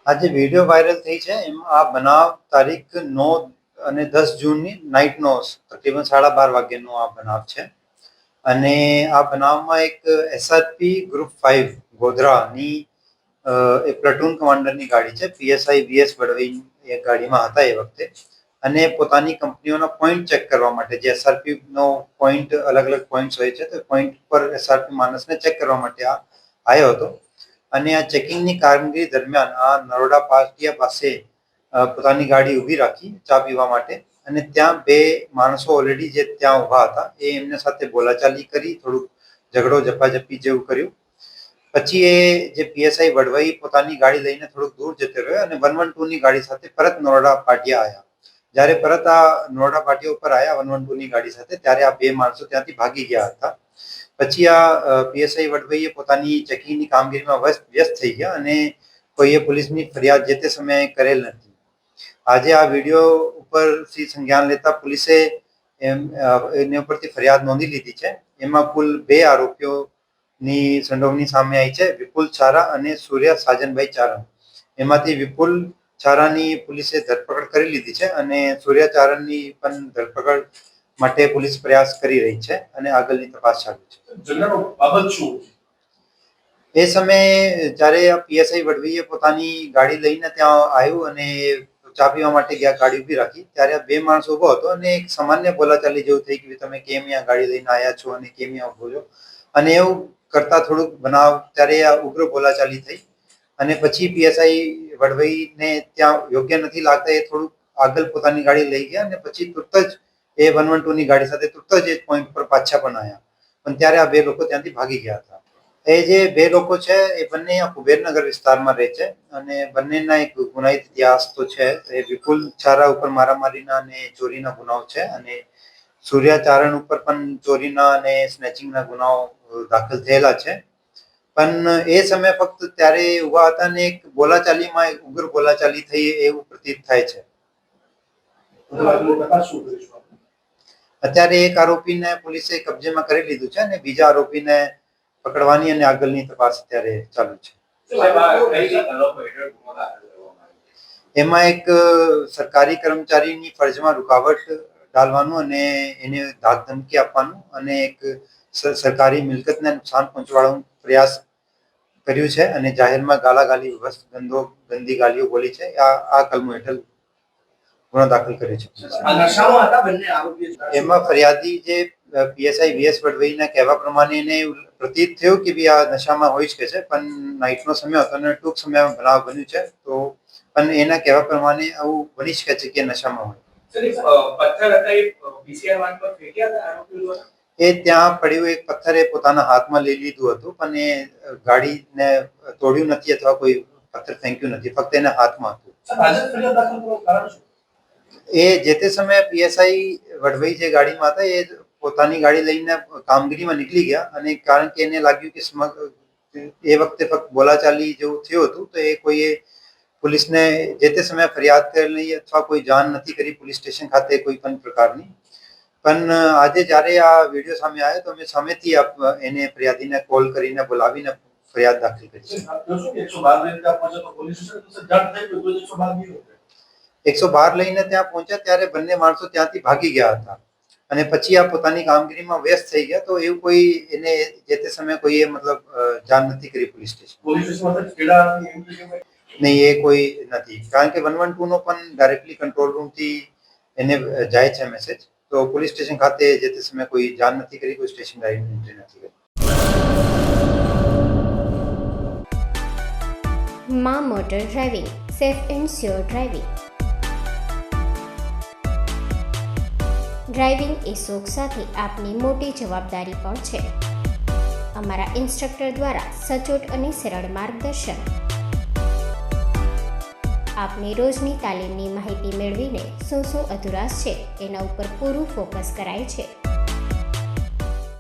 આજે video viral થઈ છે એમાં આ બનાવ તારીખ 9 અને 10 જૂનની નાઇટનો તકરીબન 12:30 વાગ્યાનો આ બનાવ છે અને આ બનાવમાં એક એસઆરપી ગ્રુપ 5 ગોધરાની એક પ્લાટૂન કમાન્ડરની ગાડી છે પીએસઆઈ વીએસ વડવઈ એ ગાડીમાં હતા એ વખતે અને પોતાની કંપનીઓના પોઈન્ટ ચેક કરવા માટે જે એસઆરપી નો પોઈન્ટ અલગ અલગ પોઈન્ટ્સ હોય છે તો પોઈન્ટ પર એસઆરપી માણસને ચેક કરવા માટે આ આવ્યો હતો અને આ ચેકિંગની કામગીરી દરમિયાન આ નરોડા પાટિયા પાસે પોતાની ગાડી ઊભી રાખી ચા પીવા માટે અને ત્યાં બે માણસો ઓલરેડી જે ત્યાં ઊભા હતા એ એમના સાથે બોલાચાલી કરી થોડુંક ઝઘડો ઝપાઝપી જેવું કર્યું પછી એ જે પીએસઆઈ વડવઈ પોતાની ગાડી લઈને થોડુંક દૂર જતો રહ્યો અને 112ની ગાડી સાથે પરત નરોડા પાટિયા આવ્યા જ્યારે પરત આ નરોડા પાટિયા ઉપર આવ્યા 112ની ગાડી સાથે ત્યારે આ બે માણસો ત્યાંથી ભાગી ગયા હતા પછી આ પીએસઆઈ વડવઈએ પોતાની ચેકિંગની કામગીરીમાં વ્યસ્ત થઈ ગયા અને કોઈએ પોલીસની ફરિયાદ જે તે સમયે કરેલ નથી આજે આ વિડીયો ઉપરથી સંજ્ઞાન લેતા પોલીસે એની ઉપરથી ફરિયાદ નોંધી લીધી છે એમાં કુલ 2 આરોપીઓની સંડોવણી સામે આવી છે વિપુલ છારા અને સૂર્યા સાજનભાઈ ચારણ એમાંથી વિપુલ છારાની પોલીસે ધરપકડ કરી લીધી છે અને સૂર્યા ચારણની પણ ધરપકડ માટે પોલીસ પ્રયાસ કરી રહી છે અને આગળની તપાસ ચાલુ છે એ સમયે જ્યારે પીએસઆઈ વડવીએ પોતાની ગાડી લઈને ત્યાં આવ્યું અને ચા પીવા માટે ગયા ગાડી ઊભી રાખી ત્યારે આ બે માણસો ઊભો હતો અને એક સામાન્ય બોલાચાલી જેવું થઈ કે તમે કેમ અહીંયા ગાડી લઈને આવ્યા છો અને કેમ અહીંયા ઊભો છો અને એવું કરતા થોડુંક બનાવ ત્યારે આ ઉગ્ર બોલાચાલી થઈ અને પછી પીએસઆઈ વડવઈને ત્યાં યોગ્ય નથી લાગતા એ થોડુંક આગળ પોતાની ગાડી લઈ ગયા અને પછી તુરત જ એ 112ની ગાડી સાથે તુરત જ એ પોઈન્ટ પર પાછા પણ આવ્યા પણ ત્યારે આ બે લોકો ત્યાંથી ભાગી ગયા હતા એ જે બે લોકો છે એ બંને કુબેરનગર વિસ્તારમાં રહે છે અને બંનેના એક ગુનાહિત ઇતિહાસ તો છે એ વિપુલ છારા ઉપર મારામારીના અને ચોરીના ગુનાઓ છે અને સૂર્યા ચારણ ઉપર પણ ચોરીના અને સ્નેચિંગના ગુનાઓ દાખલ થયેલા છે પણ એ સમયે ફક્ત ત્યારે ઉભા હતા અને એક બોલાચાલીમાં એક ઉગ્ર બોલાચાલી થઈ એવું પ્રતીત થાય છે અત્યારે એક આરોપીને પોલીસે કબજેમાં કરી લીધું છે અને બીજા આરોપીને પકડવાની અને આગળની તપાસ અત્યારે ચાલુ છે એમાં એક સરકારી કર્મચારીની ફરજમાં રૂકાવટ ડાલવાનું અને એને ધાક ધમકી આપવાનું અને એક સરકારી મિલકતને નુકસાન પહોંચાડવાનો પ્રયાસ કર્યું છે અને જાહેરમાં ગાલાગાલી ગંદી ગાલીઓ બોલી છે આ કલમો હેઠળ ગુનો દાખલ કર્યો છે એમાં ફરિયાદી જે પીએસઆઈ વીએસ વડવઈના કહેવા પ્રમાણે એને પ્રતીત થયું કે આ નશામાં હોઈ શકે છે પણ નાઇટનો સમય હતો અને ટૂંક સમયમાં બનાવ બન્યું છે તો પણ એના કહેવા પ્રમાણે આવું બની શકે છે કે નશામાં હોય એ ત્યાં પડ્યું એક પથ્થર એ પોતાના હાથમાં લઈ લીધું હતું પણ એ ગાડીને તોડ્યું નથી અથવા કોઈ પથ્થર ફેંક્યું નથી ફક્ત એના હાથમાં હતું એ જે તે સમયે પીએસઆઈ વડવઈ જે ગાડીમાં હતા એ પોતાની ગાડી લઈને કામગીરીમાં નીકળી ગયા અને કારણ કે એને લાગ્યું કે એ વખતે ફક્ત બોલાચાલી જેવું થયું હતું તો એ કોઈએ પોલીસને જે તે સમયે ફરિયાદ કરેલી અથવા કોઈ જાણ નથી કરી પોલીસ સ્ટેશન ખાતે કોઈ પણ પ્રકારની પણ આજે જ્યારે આ વિડીયો સામે આવ્યો તો અમે સામેથી એને ફરિયાદીને કોલ કરીને બોલાવીને ફરિયાદ દાખલ કરી છે 112 લઈને ત્યાં પહોંચ્યા ત્યારે બંને માણસો ત્યાંથી ભાગી ગયા હતા અને પછી આ પોતાની કામગીરીમાં વ્યસ્ત થઈ ગયા તો એવું કોઈ એને જે તે સમયે કોઈએ મતલબ જાણ નથી કરી પોલીસ સ્ટેશન નહીં એ કોઈ નથી કારણ કે 112 નો પણ ડાયરેક્ટલી કંટ્રોલ રૂમથી એને જાય છે મેસેજ તો પોલીસ સ્ટેશન ખાતે જે તે સમયે કોઈ જાણ નથી કરી કોઈ સ્ટેશન એન્ટ્રી નથી કરી માં motor driving safe and sure driving driving એ શોખ સાથે આપની મોટી જવાબદારી પણ છે અમારા ઇન્સ્ટ્રક્ટર દ્વારા સચોટ અને સરળ માર્ગદર્શન આપની રોજની તાલીમની માહિતી મેળવીને શું અધુરાશ છે એના ઉપર પૂરું ફોકસ કરાય છે